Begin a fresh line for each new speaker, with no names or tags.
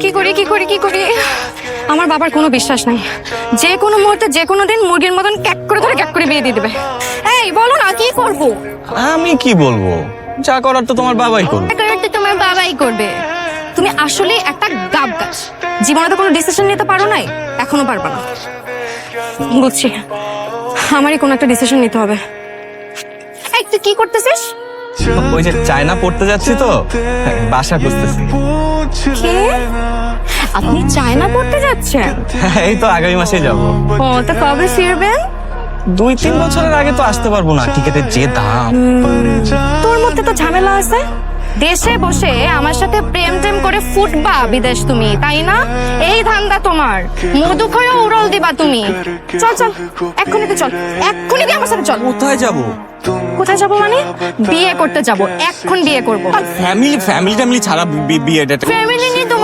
কি করি কি করি কি করি, আমার বাবার কোনো বিশ্বাস নাই। যে কোনো মুহূর্তে যে কোনো দিন মুরগির মতন ক্যাক করে ধরে ক্যাক করে বিয়ে দিয়ে দেবে। এই বলো না কি করবো?
আমি কি বলবো, যা করার তো তোমার বাবাই করবে।
তো তোমার বাবাই করবে। তুমি আসলে একটা গাব গাছ, জীবনে তো কোনো ডিসিশন নিতে পারো নাই, এখনো পারবা না। বুঝছি, আমারই কোনো একটা ডিসিশন নিতে হবে। এই তুই কি করতেছিস?
ওই যে চায়না পড়তে যাচ্ছি তো, বাসা খুঁজতেছি।
কে? আপনি চায়না পড়তে যাচ্ছেন?
এই তো আগামী মাসেই যাবো।
ও, তা কবে ফিরবেন?
2-3 বছরের আগে তো আসতে পারবো না, টিকেটের যে দাম।
তোর মধ্যে তো ঝামেলা আছে। দেশে বসে আমার সাথে প্রেম টেম করে ফুটবা বিদেশ তুমি, তাই না? এই ধান্দা তোমার, মধু খয়ে উড়ল দিবা তুমি। চল চল, এক্ষুনি তো চল, এক্ষুনি দিয়ে আমার সাথে চল।
কোথায় যাবো?
কোথায় যাবো মানে? বিয়ে করতে যাবো, এখন বিয়ে করবো।
ফ্যামিলি ছাড়া বিয়ে?
ফ্যামিলি নিয়ে তোমার